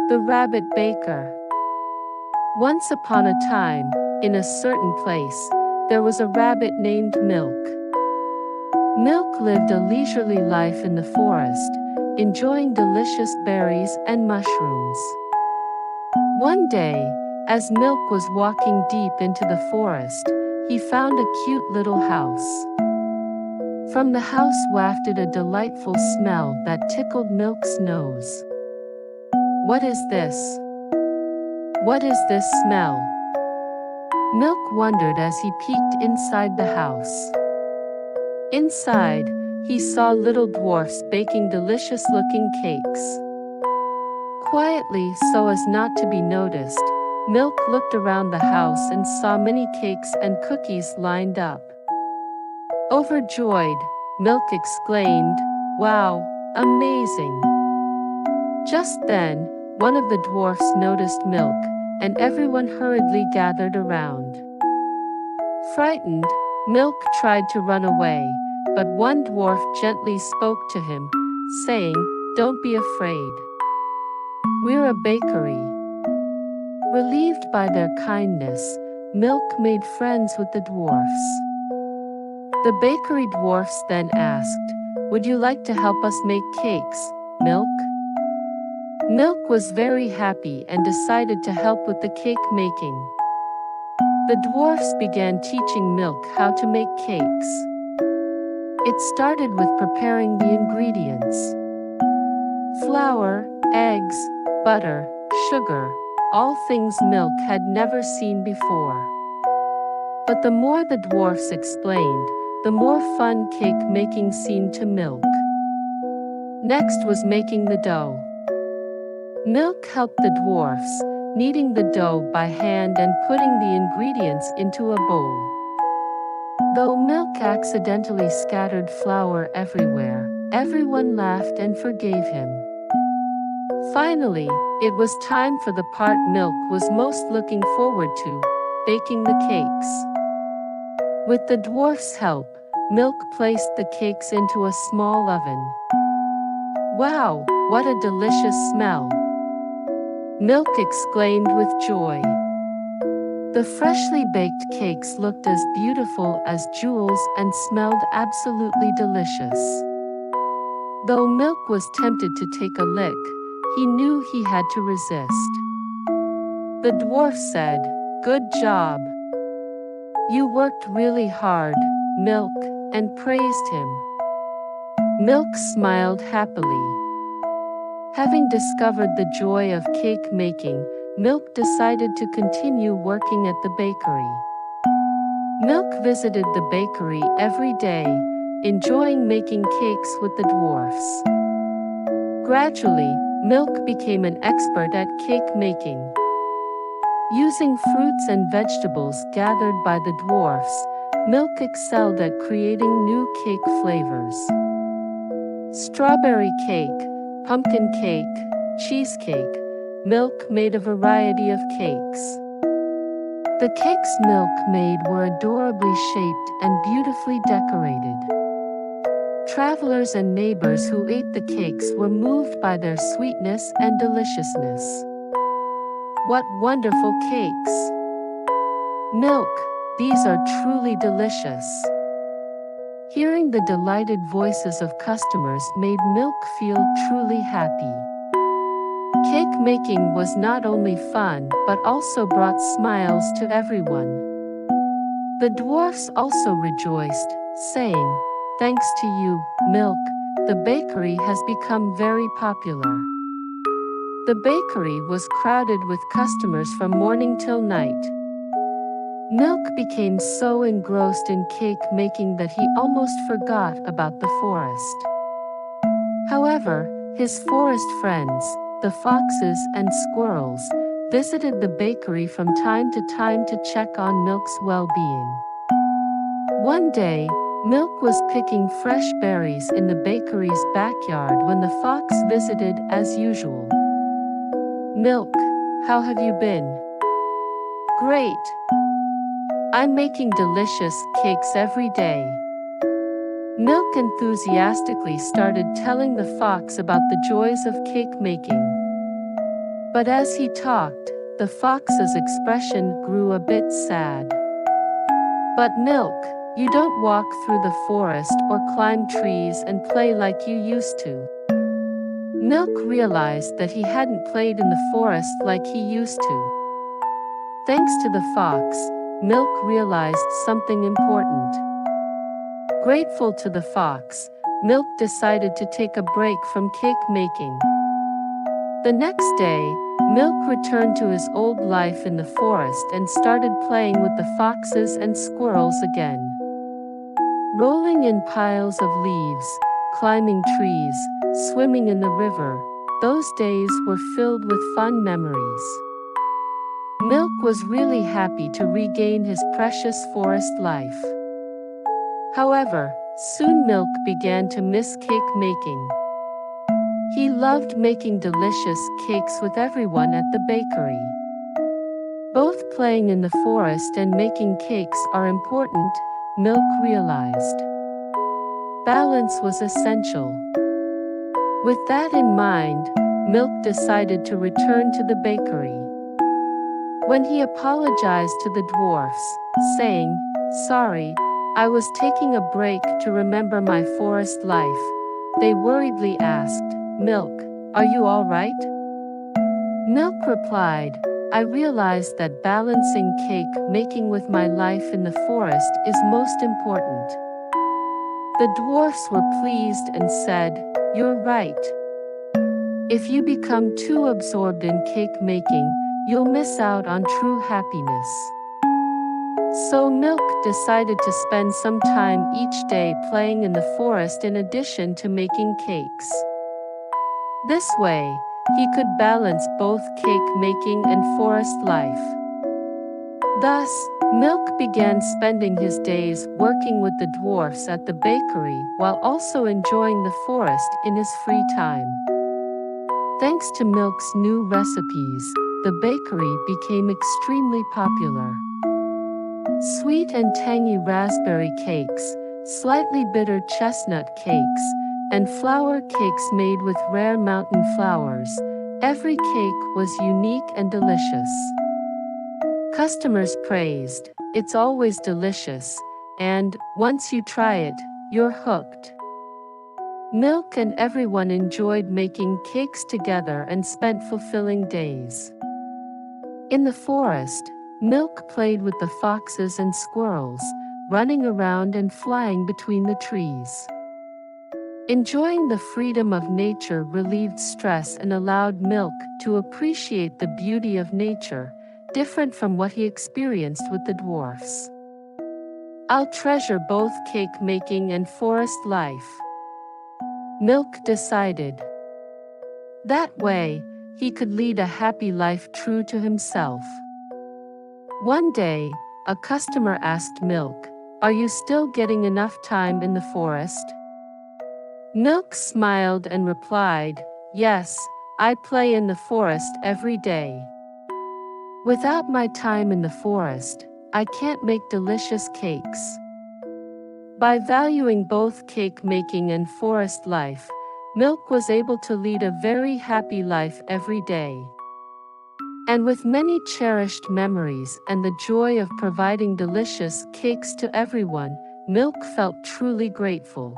The Rabbit Baker. Once upon a time, in a certain place, there was a rabbit named Milk. Milk lived a leisurely life in the forest, enjoying delicious berries and mushrooms. One day, as Milk was walking deep into the forest, he found a cute little house. From the house wafted a delightful smell that tickled Milk's nose. "What is this? What is this smell?" Milk wondered as he peeked inside the house. Inside, he saw little dwarfs baking delicious-looking cakes. Quietly, so as not to be noticed, Milk looked around the house and saw many cakes and cookies lined up. Overjoyed, Milk exclaimed, "Wow, amazing!" Just then, one of the dwarfs noticed Milk, and everyone hurriedly gathered around. Frightened, Milk tried to run away, but one dwarf gently spoke to him, saying, "Don't be afraid. We're a bakery." Relieved by their kindness, Milk made friends with the dwarfs. The bakery dwarfs then asked, "Would you like to help us make cakes, Milk?" Milk was very happy and decided to help with the cake making. The dwarfs began teaching Milk how to make cakes. It started with preparing the ingredients: flour, eggs, butter, sugar, all things Milk had never seen before. But the more the dwarfs explained, the more fun cake making seemed to Milk. Next was making the dough. Milk helped the dwarfs, kneading the dough by hand and putting the ingredients into a bowl. Though Milk accidentally scattered flour everywhere, everyone laughed and forgave him. Finally, it was time for the part Milk was most looking forward to, baking the cakes. With the dwarf's help, Milk placed the cakes into a small oven. "Wow, what a delicious smell!" Milk exclaimed with joy. The freshly baked cakes looked as beautiful as jewels and smelled absolutely delicious. Though Milk was tempted to take a lick, he knew he had to resist. The dwarf said, "Good job. You worked really hard, Milk," and praised him. Milk smiled happily. Having discovered the joy of cake making, Milk decided to continue working at the bakery. Milk visited the bakery every day, enjoying making cakes with the dwarfs. Gradually, Milk became an expert at cake making. Using fruits and vegetables gathered by the dwarfs, Milk excelled at creating new cake flavors. Strawberry cake, pumpkin cake, cheesecake. Milk made a variety of cakes. The cakes Milk made were adorably shaped and beautifully decorated. Travelers and neighbors who ate the cakes were moved by their sweetness and deliciousness. "What wonderful cakes! Milk, these are truly delicious." Hearing the delighted voices of customers made Milk feel truly happy. Cake making was not only fun but also brought smiles to everyone. The dwarfs also rejoiced, saying, "Thanks to you, Milk, the bakery has become very popular." The bakery was crowded with customers from morning till night. Milk became so engrossed in cake making that he almost forgot about the forest. However, his forest friends, the foxes and squirrels, visited the bakery from time to check on Milk's well-being. One day, Milk was picking fresh berries in the bakery's backyard when the fox visited as usual. "Milk, how have you been?" "Great. I'm making delicious cakes every day." Milk enthusiastically started telling the fox about the joys of cake making. But as he talked, the fox's expression grew a bit sad. "But Milk, you don't walk through the forest or climb trees and play like you used to." Milk realized that he hadn't played in the forest like he used to. Thanks to the fox, Milk realized something important. Grateful to the fox, Milk decided to take a break from cake making. The next day, Milk returned to his old life in the forest and started playing with the foxes and squirrels again. Rolling in piles of leaves, climbing trees, swimming in the river, those days were filled with fun memories. Milk was really happy to regain his precious forest life. However, soon Milk began to miss cake making. He loved making delicious cakes with everyone at the bakery. Both playing in the forest and making cakes are important, Milk realized. Balance was essential. With that in mind, Milk decided to return to the bakery. When he apologized to the dwarfs, saying, "Sorry, I was taking a break to remember my forest life," they worriedly asked, "Milk, are you all right?" Milk replied, "I realized that balancing cake making with my life in the forest is most important." The dwarfs were pleased and said, "You're right. If you become too absorbed in cake making, you'll miss out on true happiness." So Milk decided to spend some time each day playing in the forest in addition to making cakes. This way, he could balance both cake making and forest life. Thus, Milk began spending his days working with the dwarfs at the bakery while also enjoying the forest in his free time. Thanks to Milk's new recipes, the bakery became extremely popular. Sweet and tangy raspberry cakes, slightly bitter chestnut cakes, and flour cakes made with rare mountain flowers. Every cake was unique and delicious. Customers praised, "It's always delicious," and, "Once you try it, you're hooked." Milk and everyone enjoyed making cakes together and spent fulfilling days. In the forest, Milk played with the foxes and squirrels, running around and flying between the trees. Enjoying the freedom of nature relieved stress and allowed Milk to appreciate the beauty of nature, different from what he experienced with the dwarfs. "I'll treasure both cake making and forest life," Milk decided. That way, he could lead a happy life true to himself. One day, a customer asked Milk, "Are you still getting enough time in the forest?" Milk smiled and replied, "Yes, I play in the forest every day. Without my time in the forest, I can't make delicious cakes." By valuing both cake making and forest life, Milk was able to lead a very happy life every day. And with many cherished memories and the joy of providing delicious cakes to everyone, Milk felt truly grateful.